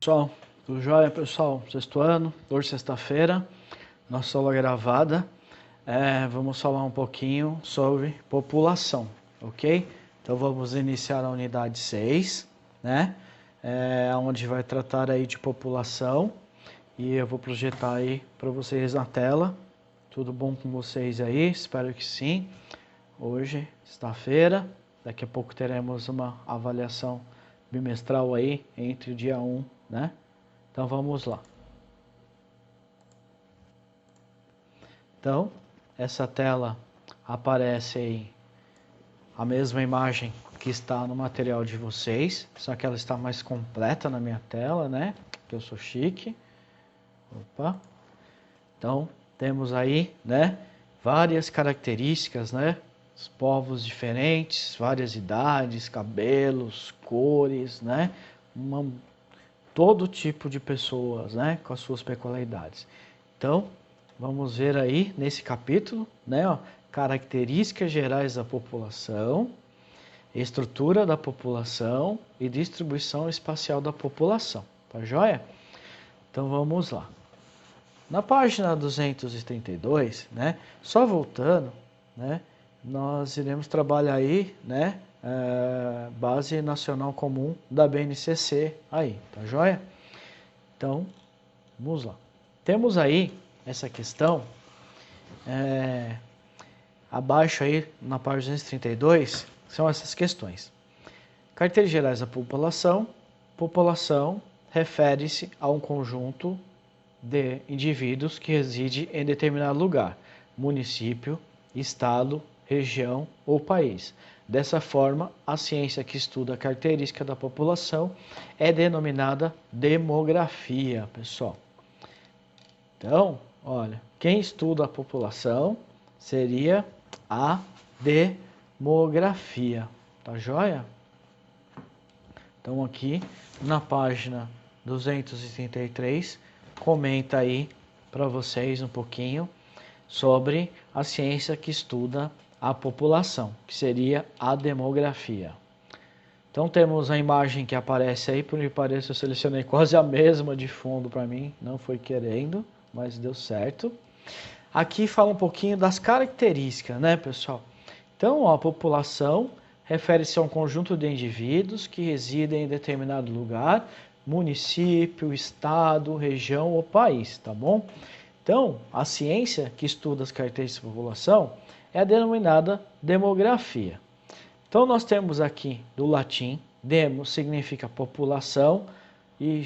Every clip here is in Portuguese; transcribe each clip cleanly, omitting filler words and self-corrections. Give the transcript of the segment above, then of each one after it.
Pessoal, tudo jóia, pessoal? Sexto ano, hoje sexta-feira, nossa aula gravada. Vamos falar um pouquinho sobre população, ok? Então vamos iniciar a unidade 6, né? Onde vai tratar aí de população. E eu vou projetar aí para vocês na tela. Tudo bom com vocês aí? Espero que sim. Hoje, sexta-feira, daqui a pouco teremos uma avaliação bimestral aí entre o dia 1, né? Então vamos lá. Então, essa tela aparece aí a mesma imagem que está no material de vocês, só que ela está mais completa na minha tela, né? Que eu sou chique. Opa. Então, temos aí, né, várias características, né? Os povos diferentes, várias idades, cabelos, cores, né? Todo tipo de pessoas, né, com as suas peculiaridades. Então, vamos ver aí nesse capítulo, né, ó, características gerais da população, estrutura da população e distribuição espacial da população. Tá joia? Então vamos lá. Na página 232, né, só voltando, né, nós iremos trabalhar aí, né, Base Nacional Comum da BNCC aí, tá joia? Então, vamos lá. Temos aí essa questão, abaixo aí na página 232, são essas questões. Carteiras gerais da população. População refere-se a um conjunto de indivíduos que reside em determinado lugar, município, estado, região ou país. Dessa forma, a ciência que estuda a característica da população é denominada demografia, pessoal. Então, olha, quem estuda a população seria a demografia, tá joia? Então aqui na página 233, comenta aí para vocês um pouquinho sobre a ciência que estuda a população, que seria a demografia. Então temos a imagem que aparece aí, por me parece eu selecionei quase a mesma de fundo para mim, não foi querendo, mas deu certo. Aqui fala um pouquinho das características, né, pessoal? Então, ó, a população refere-se a um conjunto de indivíduos que residem em determinado lugar, município, estado, região ou país, tá bom? Então, a ciência que estuda as características da população é a denominada demografia. Então, nós temos aqui do latim, demo significa população e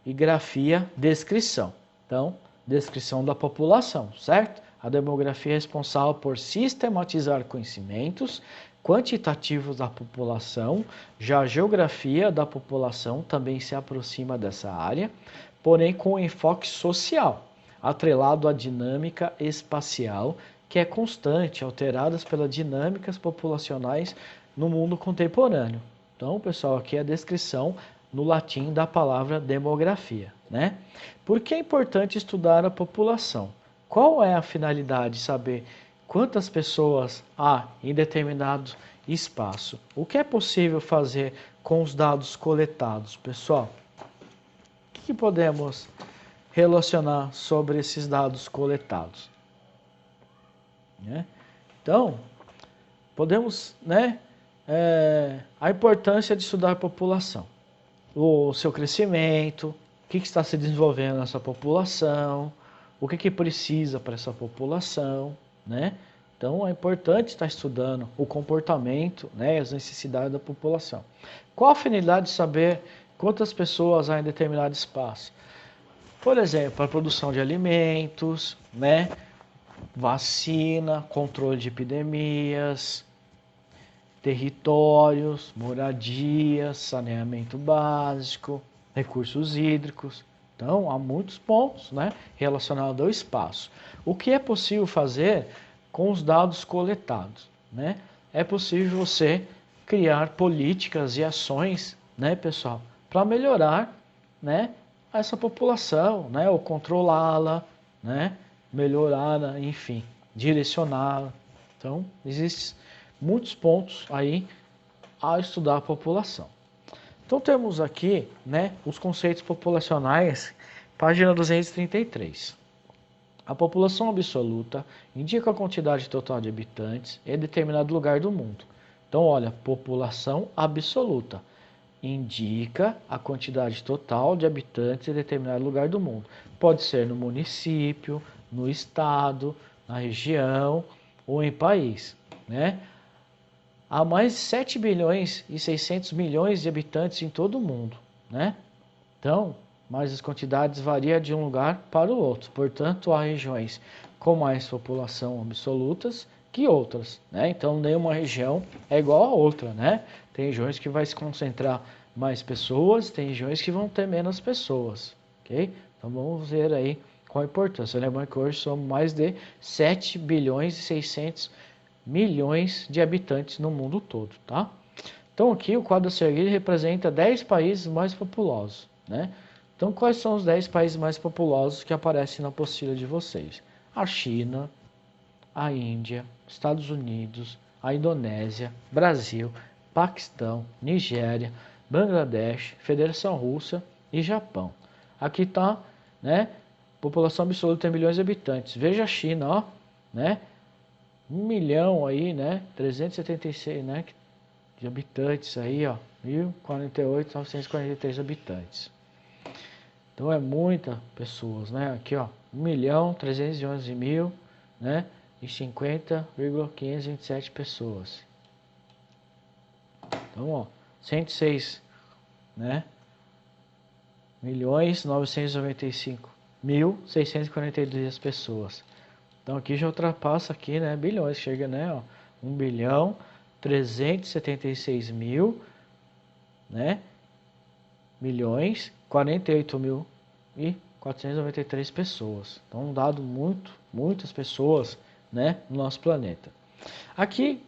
grafia, descrição. Então, descrição da população, certo? A demografia é responsável por sistematizar conhecimentos quantitativos da população. Já a geografia da população também se aproxima dessa área, porém com enfoque social, atrelado à dinâmica espacial, que é constante, alteradas pelas dinâmicas populacionais no mundo contemporâneo. Então, pessoal, aqui é a descrição no latim da palavra demografia, né? Por que é importante estudar a população? Qual é a finalidade de saber quantas pessoas há em determinado espaço? O que é possível fazer com os dados coletados, pessoal? O que podemos relacionar sobre esses dados coletados? Então, podemos, né, a importância de estudar a população, o seu crescimento, o que está se desenvolvendo nessa população, o que precisa para essa população, né? Então é importante estar estudando o comportamento, né, as necessidades da população. Qual a finalidade de saber quantas pessoas há em determinado espaço? Por exemplo, a produção de alimentos, né, vacina, controle de epidemias, territórios, moradias, saneamento básico, recursos hídricos. Então, há muitos pontos, né, relacionados ao espaço. O que é possível fazer com os dados coletados, né? É possível você criar políticas e ações, né, pessoal, para melhorar, né, essa população, né, ou controlá-la, né, melhorá-la, enfim, direcioná-la. Então, existem muitos pontos aí a estudar a população. Então temos aqui, né, os conceitos populacionais, página 233. A população absoluta indica a quantidade total de habitantes em determinado lugar do mundo. Então, olha, população absoluta indica a quantidade total de habitantes em determinado lugar do mundo. Pode ser no município, no estado, na região ou em país, né? Há mais de 7 bilhões e 600 milhões de habitantes em todo o mundo, né? Então, mas as quantidades variam de um lugar para o outro. Portanto, há regiões com mais população absolutas que outras, né? Então, nenhuma região é igual a outra, né? Tem regiões que vai se concentrar mais pessoas, tem regiões que vão ter menos pessoas, ok? Então, vamos ver aí qual a importância. Lembrando que hoje somos mais de 7 bilhões e 600 milhões de habitantes no mundo todo, tá? Então, aqui o quadro a seguir representa 10 países mais populosos, né? Então, quais são os 10 países mais populosos que aparecem na apostila de vocês? A China, a Índia, Estados Unidos, a Indonésia, Brasil, Paquistão, Nigéria, Bangladesh, Federação Russa e Japão. Aqui está, né? População absoluta em milhões de habitantes. Veja a China, ó, né? 1 milhão aí, né? 376, né? De habitantes aí, ó. 1.048.943 habitantes. Então é muita pessoas, né? Aqui, ó. 1.311.000, né? E 50,527 pessoas. Então, ó. 106, né? 1.995.642 pessoas. Então aqui já ultrapassa aqui, né, bilhões, chega, né, ó, 1.376.000, né, milhões, 48.493 pessoas. Então um dado muitas pessoas, né, no nosso planeta. Aqui,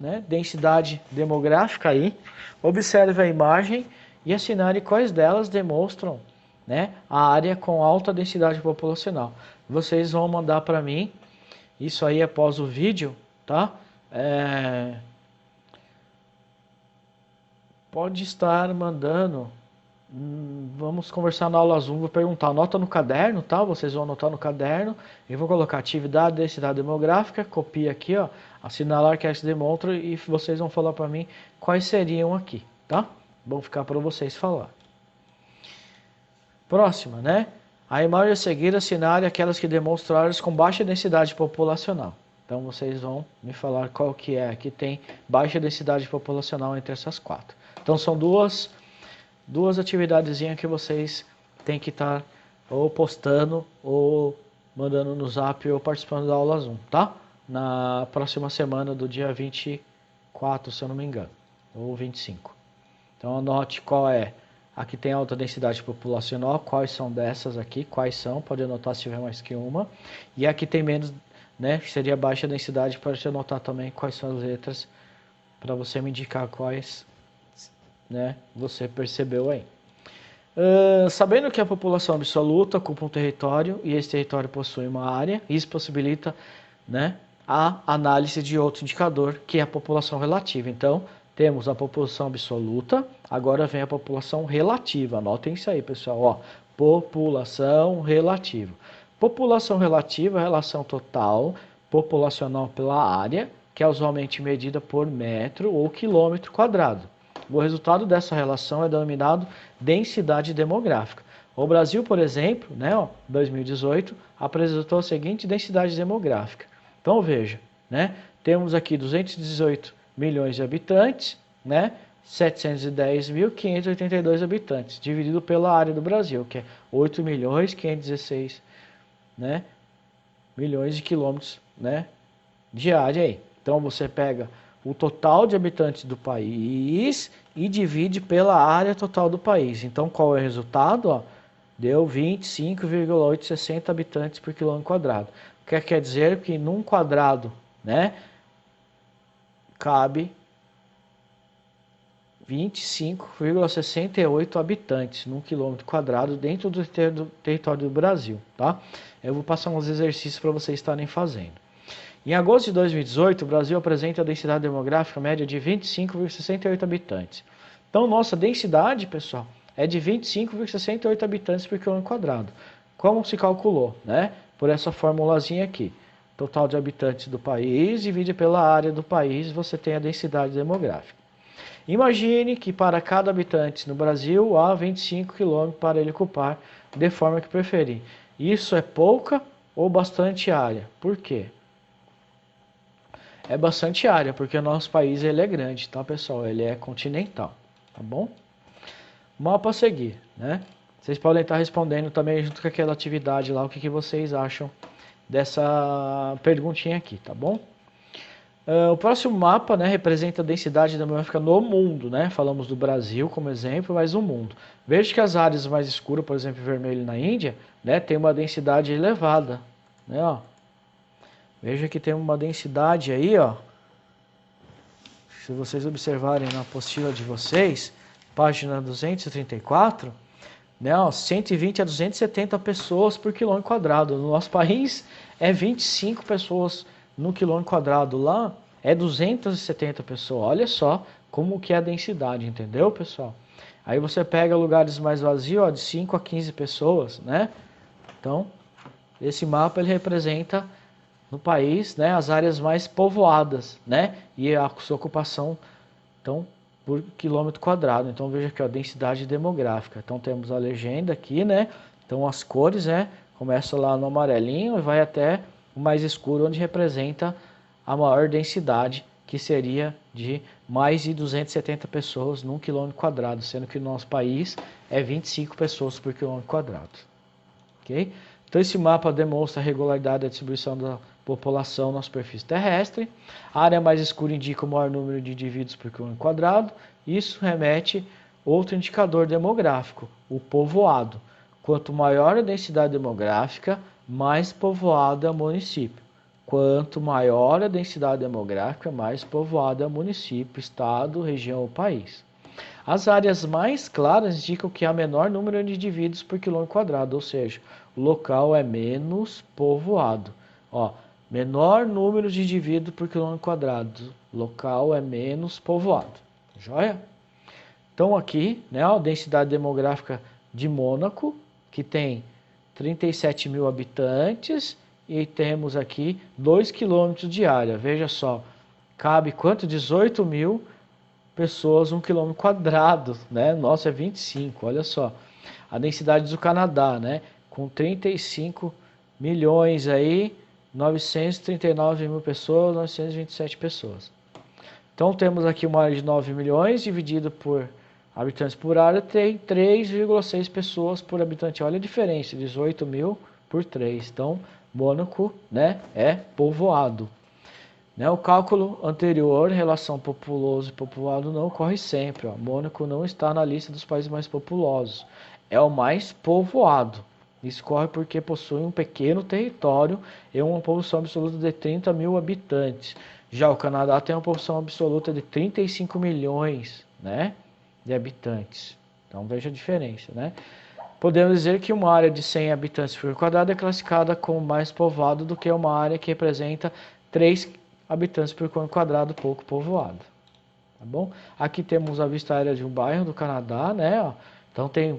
né, densidade demográfica aí, observe a imagem e assinale quais delas demonstram, né, a área com alta densidade populacional. Vocês vão mandar para mim, isso aí após o vídeo, tá? Pode estar mandando, vamos conversar na aula Zoom, vou perguntar, anota no caderno, tá? Vocês vão anotar no caderno, eu vou colocar atividade, densidade demográfica, copia aqui, ó, assinalar que essa demonstra e vocês vão falar para mim quais seriam aqui, tá? Vão ficar para vocês falar. Próxima, né? A imagem a seguir assinale aquelas que demonstram áreas com baixa densidade populacional. Então vocês vão me falar qual que é que tem baixa densidade populacional entre essas quatro. Então são duas atividadezinhas que vocês têm que estar ou postando ou mandando no zap ou participando da aula Zoom, tá? Na próxima semana do dia 24, se eu não me engano, ou 25. Então anote qual é. Aqui tem alta densidade populacional, quais são dessas aqui, quais são, pode anotar se tiver mais que uma. E aqui tem menos, né, que seria baixa densidade, pode anotar também quais são as letras, para você me indicar quais, né, você percebeu aí. Sabendo que a população absoluta ocupa um território e esse território possui uma área, isso possibilita, né, a análise de outro indicador, que é a população relativa. Então, temos a população absoluta, agora vem a população relativa. Anotem isso aí, pessoal. Ó, população relativa. População relativa é a relação total populacional pela área, que é usualmente medida por metro ou quilômetro quadrado. O resultado dessa relação é denominado densidade demográfica. O Brasil, por exemplo, né, ó, 2018, apresentou a seguinte densidade demográfica. Então, veja, né, temos aqui 218 milhões de habitantes, né? 710.582 habitantes, dividido pela área do Brasil, que é 8.516, né, milhões de quilômetros, né, de área aí. Então você pega o total de habitantes do país e divide pela área total do país. Então qual é o resultado? Ó, deu 25,860 habitantes por quilômetro quadrado. O que quer dizer que num quadrado, né, cabe 25,68 habitantes num quilômetro quadrado dentro do território do Brasil, tá? Eu vou passar uns exercícios para vocês estarem fazendo. Em agosto de 2018, o Brasil apresenta a densidade demográfica média de 25,68 habitantes. Então, nossa densidade, pessoal, é de 25,68 habitantes por quilômetro quadrado. Como se calculou, né? Por essa formulazinha aqui. Total de habitantes do país, divide pela área do país, você tem a densidade demográfica. Imagine que para cada habitante no Brasil há 25 km para ele ocupar de forma que preferir. Isso é pouca ou bastante área? Por quê? É bastante área, porque o nosso país ele é grande, tá, pessoal? Ele é continental, tá bom? Mapa a seguir, né? Vocês podem estar respondendo também junto com aquela atividade lá, o que vocês acham dessa perguntinha aqui, tá bom? O próximo mapa, né, representa a densidade demográfica no mundo, né? Falamos do Brasil como exemplo, mas no mundo. Veja que as áreas mais escuras, por exemplo, vermelho na Índia, né, tem uma densidade elevada, né, ó. Veja que tem uma densidade aí, ó. Se vocês observarem na apostila de vocês, página 234, né, ó, 120 a 270 pessoas por quilômetro quadrado. No nosso país é 25 pessoas no quilômetro quadrado, lá é 270 pessoas. Olha só como que é a densidade, entendeu, pessoal? Aí você pega lugares mais vazios, ó, de 5 a 15 pessoas, né? Então, esse mapa ele representa no país, né, as áreas mais povoadas, né? E a sua ocupação, então, por quilômetro quadrado. Então veja aqui, ó, densidade demográfica. Então temos a legenda aqui, né? Então as cores, né? Começa lá no amarelinho e vai até o mais escuro, onde representa a maior densidade, que seria de mais de 270 pessoas num quilômetro quadrado, sendo que no nosso país é 25 pessoas por quilômetro quadrado. Ok? Então esse mapa demonstra a regularidade da distribuição da população na superfície terrestre. A área mais escura indica o maior número de indivíduos por quilômetro quadrado. Isso remete outro indicador demográfico, o povoado. Quanto maior a densidade demográfica, mais povoado é o município. Quanto maior a densidade demográfica, mais povoado é o município, estado, região ou país. As áreas mais claras indicam que há menor número de indivíduos por quilômetro quadrado, ou seja, o local é menos povoado. Ó, menor número de indivíduos por quilômetro quadrado, local é menos povoado. Joia? Então aqui, né, a densidade demográfica de Mônaco, que tem 37 mil habitantes, e temos aqui 2 quilômetros de área. Veja só, cabe quanto? 18 mil pessoas, 1 quilômetro quadrado, né? Nossa, é 25, olha só. A densidade do Canadá, né? Com 35 milhões aí, 939 mil pessoas, 927 pessoas. Então temos aqui uma área de 9 milhões, dividido por habitantes por área, tem 3,6 pessoas por habitante. Olha a diferença, 18 mil por 3. Então, Mônaco, né, é povoado. Né, o cálculo anterior, relação populoso e povoado, não ocorre sempre. Ó. Mônaco não está na lista dos países mais populosos. É o mais povoado. Isso ocorre porque possui um pequeno território e uma população absoluta de 30 mil habitantes. Já o Canadá tem uma população absoluta de 35 milhões, né, de habitantes. Então veja a diferença, né? Podemos dizer que uma área de 100 habitantes por quadrado é classificada como mais povoado do que uma área que representa 3 habitantes por quadrado pouco povoado. Tá bom? Aqui temos a vista aérea de um bairro do Canadá, né? Então tem,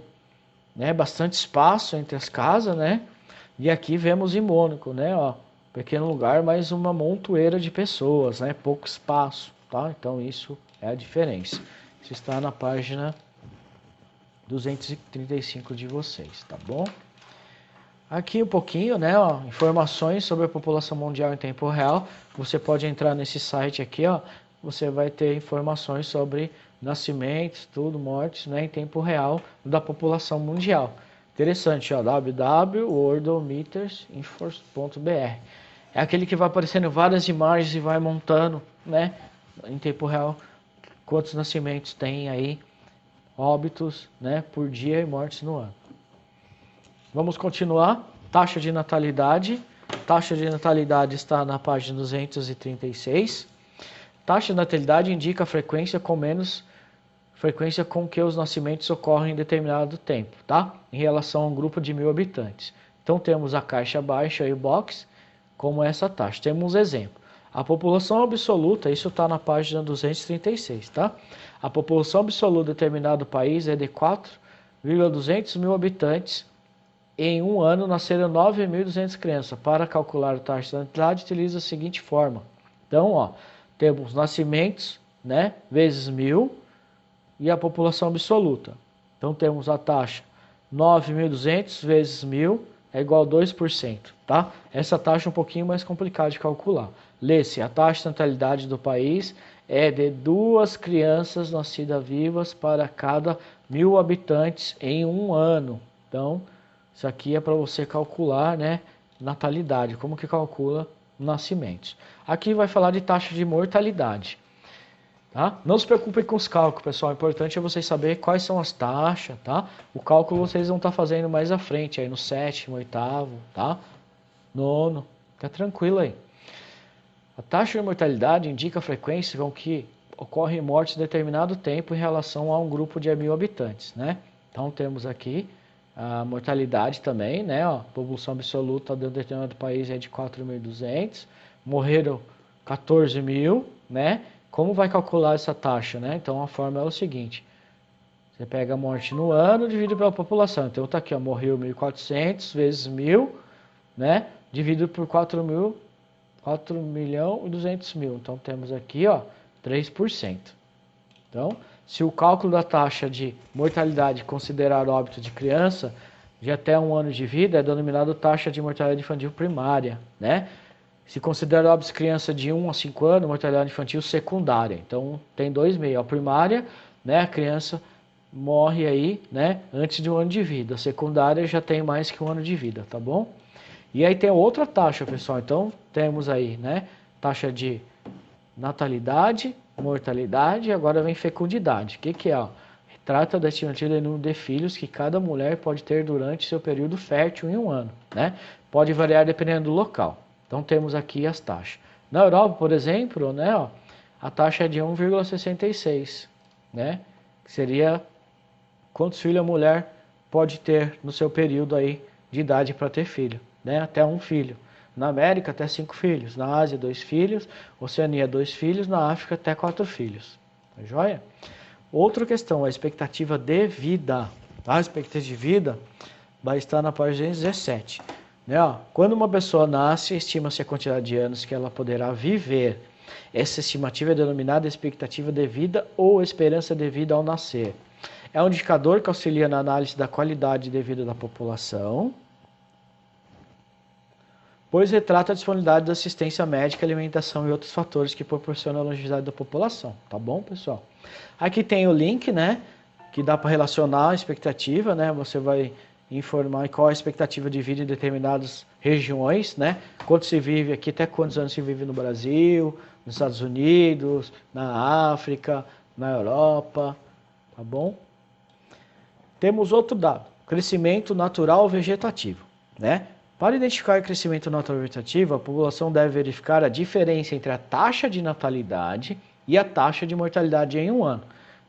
né, bastante espaço entre as casas, né? E aqui vemos em Mônaco, né? Ó, pequeno lugar, mas uma montoeira de pessoas, né? Pouco espaço, tá? Então isso é a diferença. Isso está na página 235 de vocês, tá bom? Aqui um pouquinho, né, ó, informações sobre a população mundial em tempo real. Você pode entrar nesse site aqui, ó, você vai ter informações sobre nascimentos, tudo, mortes, né, em tempo real da população mundial. Interessante, ó, www.worldometers.info.br. É aquele que vai aparecendo várias imagens e vai montando, né, em tempo real, quantos nascimentos tem aí, óbitos, né, por dia e mortes no ano. Vamos continuar. Taxa de natalidade. Taxa de natalidade está na página 236. Taxa de natalidade indica a frequência com que os nascimentos ocorrem em determinado tempo, tá? Em relação a um grupo de 1000 habitantes. Então temos a caixa baixa e o box como essa taxa. Temos um exemplo. A população absoluta, isso está na página 236, tá? A população absoluta de determinado país é de 4,200 mil habitantes. Em um ano nasceram 9.200 crianças. Para calcular a taxa de natalidade, utiliza a seguinte forma. Então, ó, temos nascimentos, né, vezes 1.000 e a população absoluta. Então, temos a taxa 9.200 vezes 1.000 é igual a 2%, tá? Essa taxa é um pouquinho mais complicada de calcular. Lê-se, a taxa de natalidade do país é de 2 crianças nascidas vivas para cada 1.000 habitantes em um ano. Então, isso aqui é para você calcular, né, natalidade, como que calcula nascimentos. Aqui vai falar de taxa de mortalidade. Tá? Não se preocupem com os cálculos, pessoal. O importante é vocês saberem quais são as taxas, tá? O cálculo vocês vão estar fazendo mais à frente, aí no 7º, 8º, tá? 9º. Fica tranquilo aí. A taxa de mortalidade indica a frequência com que ocorre morte em determinado tempo em relação a um grupo de 1.000 habitantes, né? Então temos aqui a mortalidade também, né? Ó, a população absoluta de um determinado país é de 4.200, morreram 14.000, né? Como vai calcular essa taxa, né? Então a fórmula é o seguinte: você pega a morte no ano, divide pela população. Então tá aqui, ó, morreu 1.400 vezes 1.000, né? Dividido por 4.200.000. Então temos aqui, ó, 3%. Então, se o cálculo da taxa de mortalidade considerar óbito de criança de até 1 ano de vida é denominado taxa de mortalidade infantil primária, né? Se considera óbito de criança de 1 a 5 anos, mortalidade infantil secundária. Então, tem 2 meios. A primária, né, a criança morre aí, né, antes de 1 ano de vida. A secundária já tem mais que 1 ano de vida, tá bom? E aí tem outra taxa, pessoal. Então, temos aí, né, taxa de natalidade, mortalidade, e agora vem fecundidade. O que é? Ó? Trata da estimativa de número de filhos que cada mulher pode ter durante seu período fértil em um ano, né? Pode variar dependendo do local. Então temos aqui as taxas. Na Europa, por exemplo, né, ó, a taxa é de 1,66, né? Que seria quantos filhos a mulher pode ter no seu período aí de idade para ter filho, né? Até 1 filho. Na América, até 5 filhos. Na Ásia, 2 filhos. Oceania, 2 filhos. Na África, até 4 filhos. Tá joia? Outra questão, a expectativa de vida. Tá? A expectativa de vida vai estar na página 17. Né? Ó, quando uma pessoa nasce, estima-se a quantidade de anos que ela poderá viver. Essa estimativa é denominada expectativa de vida ou esperança de vida ao nascer. É um indicador que auxilia na análise da qualidade de vida da população, pois retrata a disponibilidade da assistência médica, alimentação e outros fatores que proporcionam a longevidade da população. Tá bom, pessoal? Aqui tem o link, né, que dá para relacionar a expectativa, né? Você vai informar qual a expectativa de vida em determinadas regiões, né? Quanto se vive aqui, até quantos anos se vive no Brasil, nos Estados Unidos, na África, na Europa, tá bom? Temos outro dado, crescimento natural vegetativo, né? Para identificar o crescimento natural vegetativo, a população deve verificar a diferença entre a taxa de natalidade e a taxa de mortalidade em um ano.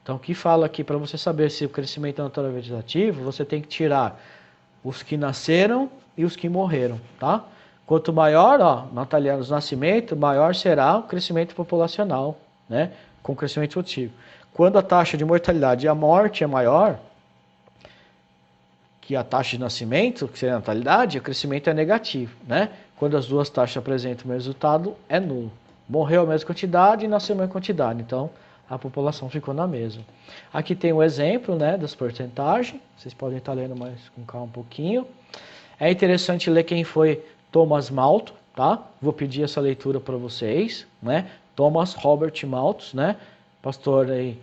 Então, o que fala aqui, para você saber se o crescimento natural vegetativo, você tem que tirar os que nasceram e os que morreram, tá? Quanto maior, ó, os nascimentos, maior será o crescimento populacional, né? Com crescimento vegetativo. Quando a taxa de mortalidade e a morte é maior que a taxa de nascimento, que seria a natalidade, o crescimento é negativo, né? Quando as duas taxas apresentam o mesmo resultado, é nulo. Morreu a mesma quantidade e nasceu a mesma quantidade, então a população ficou na mesma. Aqui tem o exemplo, né, das porcentagens, vocês podem estar lendo mais com calma um pouquinho. É interessante ler quem foi Thomas Malthus, tá? Vou pedir essa leitura para vocês, né? Thomas Robert Malthus, né? Pastor aí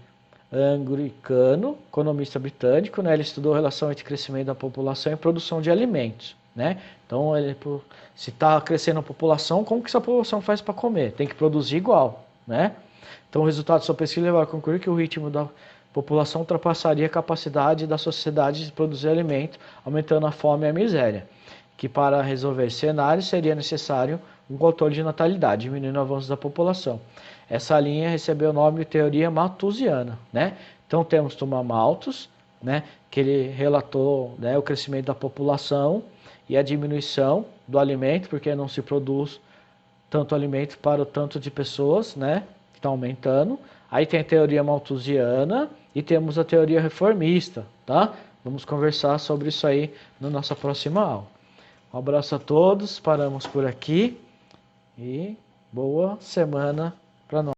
anglicano, economista britânico, né? Ele estudou a relação entre crescimento da população e produção de alimentos, né? Então, se está crescendo a população, como que essa população faz para comer? Tem que produzir igual, né? Então, o resultado da sua pesquisa levou a concluir que o ritmo da população ultrapassaria a capacidade da sociedade de produzir alimento, aumentando a fome e a miséria, que para resolver esse cenário seria necessário um controle de natalidade, diminuindo o avanço da população. Essa linha recebeu o nome de teoria malthusiana, né? Então temos Thomas Malthus, né, que ele relatou, né, o crescimento da população e a diminuição do alimento, porque não se produz tanto alimento para o tanto de pessoas, né? Que está aumentando. Aí tem a teoria malthusiana e temos a teoria reformista, tá? Vamos conversar sobre isso aí na nossa próxima aula. Um abraço a todos, paramos por aqui e boa semana para nós.